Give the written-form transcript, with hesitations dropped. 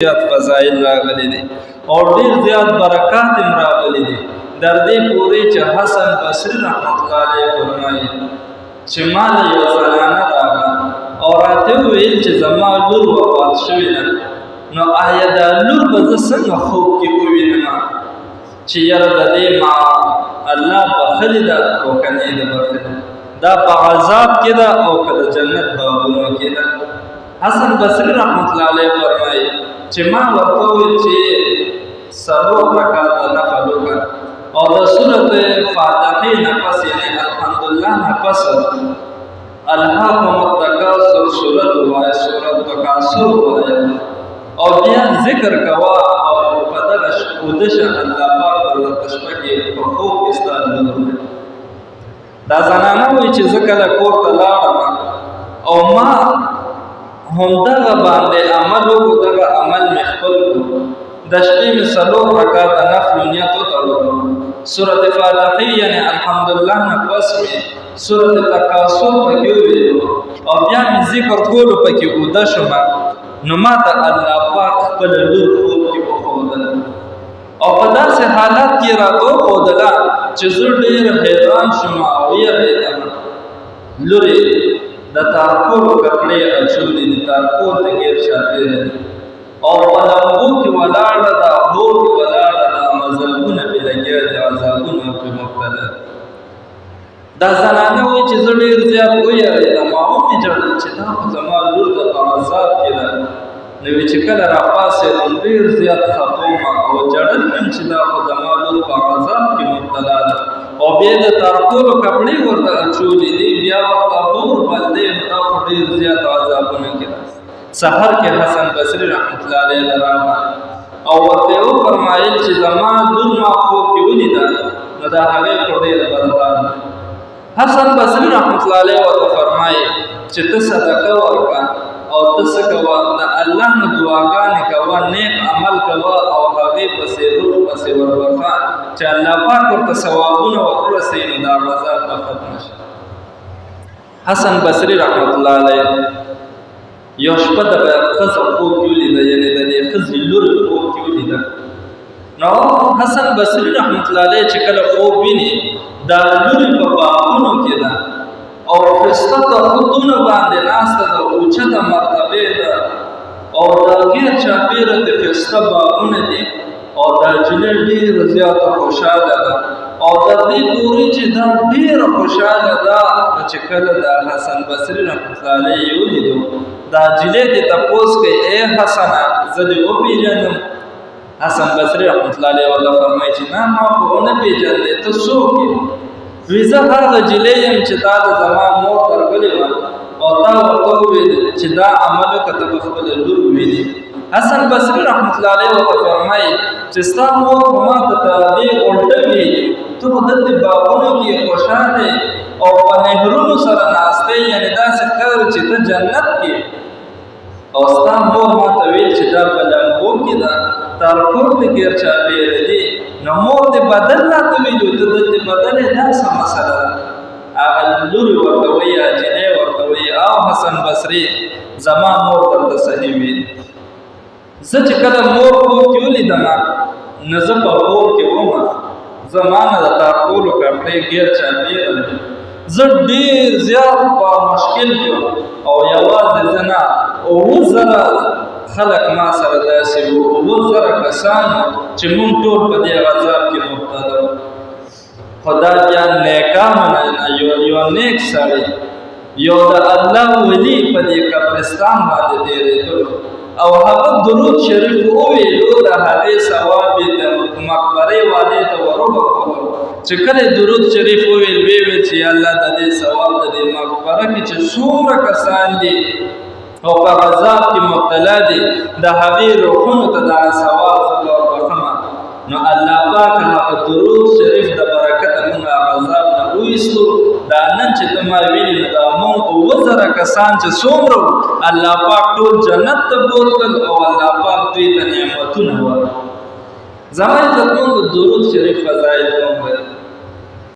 زیات فضایل راغلي دي او ډېر زیات برکات هم راغلي دي. در دې پورې چې حسن بصري رحمت الله علیه فرمایي چې ما له یو زنانه راغله او راته وویل چې زما لور وفات شوې ده، نو آیا دا لور به زه څنګه خوب کې ووینم چې یاره د دې ما الله بخلې ده او که نه یې ده بخلې، دا په عذاب کې ده او که د جنت باغونو کې ده. حسن بصري رحمت الله علیه فرمایي چې ما ورته وویل چې څلور رکعته نفل وکړه او د سورت فاتحې نه پس یعنې الحمدلله نه پس الهاکم التکاثر سورت ووایه، سورت تکاثر ووایه او بیا ذکر کوه او په دغه اوده شه الله پاک به درته شپه کې په خوب کې ستا لور وي. دا زنانه وایي چې زه کله کور ته لاړم او ما همدغه باندې عمل وکړو، دغه عمل مې خپل کړو، د شپې مې څلور رکعته نفل نیت وتړلو، سورت فاتحې یعنې الحمدلله نه پس مې سورت تکاثر پکې وویلو او بیا مې ذکر کولو پکې اوده شومه، نو ما ته الله پاک خپله لور خوب کې وښودله او په داسې حالت کې راته وښودله چې زه ډېر حیران شوم او ویرېدم. لورې د تارکولو کپړې اچولې دي، تارکول ته ګیر چاپېره دي او په لمبو کې ولاړه ده، اور کې ولاړه ده، مذهبونه پرې لګیا دي، عذابونه پرې مبتلا دي. دا زنانه وایي چې زه ډېر زیات ویرېدم او مې ژړل چې دا خو زما لور ده په عذاب کې ده. نو وی چې کله راپاڅېدم ډېر زیات خفه وم او ژړل مې چې دا خو زما لور په عذاب کې مبتلا ده او بیا د تارکولو کپړې ورته اچولې دي، بیا ورته اور باندې نو دا خو ډېر زیات عذابونه کې ده. سحر کې حسن بصري رحمت الله علیه راغله او ورته یې وفرمایل چې زما لور ما خوب کې ولیده، نو د هغې خو ډېر بد حال دی. حسن بصري رحمت الله علیه ورته فرمایي چې ته صدقه ورکړه او ته څه کوه، د الله نه دعاګانې کوه، نیک عمل کوه او هغې پسې روح پسې وربخه چې الله پاک ورته ثوابونه ورورسوي نو دا عذاب به ختم شي. حسن بصري رحمت الله علیه یو شپه د ښځه خوب کې ولیده، یعنې د دې ښځې لور خوب کې ولیده. نو حسن بصري رحمت الله علیه چې کله خوب ویني دا لورې په باغونو کې ده او ښایسته تختونه باندې ناسته ده، اوچته مرتبې ده او د غیر چاپېره د ښایسته باغونه دي او دا نجلۍ ډېره زیاته خوشحاله ده او تر دې پورې چې دا ډېره خوشحاله ده چې کله د حسن بصري رحمت الله علیه یې ولیدو، دا نجلۍ دې تپوس کوي ای حسنه زه دې وپېژنم؟ حسن بصري رحمت الله علیه ورته فرمایي چې نه ما خو ونه پېژندې، ته څوک یې؟ وی زه هغه نجلۍ یم چې تا د زما مور درغلې وه او تا ورته وویل چې دا عمل وکړه ته به خپله لور ووینې. حسن بصري رحمت الله علیه ورته فرمایي چې ستا مور خو ما ته د دې الټه ویلي، ته خو دلته باغونو کې خوشحاله او په نهرونو سره ناسته یې، یعنې داسې ښکاري چې ته جنت کې، او ستا مور ما ته ویل چې دا په لمبو کې ده، تارکول ته ګیر چاپېره دي، نو مور دې بدل راته ویلو، ته دلته بدل یې، دا څه مسله ده؟ هغه لورې ورته وایي، نجلۍ ورته وایي او حسن بصري زما مور درته صحیح ویلي. زه چې کله مور خوب کې ولیدم نو زه په خوب کې ومه، زما نه د تارکولو کپړې ګیر چاپېره دي، زه ډېر زیات په مشکل کې او یوازې زه نه 7,000 خلق ما سره داسې وو، 7,000 کسان چې مونږ ټول په دې عذاب کې مبتلا وو. خو دا بیا نیکانو نه یو نیک سړی یو د الله ولی په دې قبرستان باندې تېرېدلو او هغه درود شریف وویلو، د هغې ثواب یې د مقبرې والې ته وروبخلو چې کله درود شریف وویل ویې ویل چې یا الله د دې ثواب د دې مقبره کې چې څومره کسان دي او په عذاب کې مبتلا دي د هغې روحونو ته دا ثواب زه وربخمه، نو الله پاک هغه درود شریف د برکته موږ هغه عذاب نه وایستو. دا نن چې ته ما وینې نو دا موږ 7,000 کسان چې څومره الله پاک ټول جنت ته بوتلل او الله پاک دوی ته نعمتونه ورکړل. زما عزتمندو درود شریف فضایل هم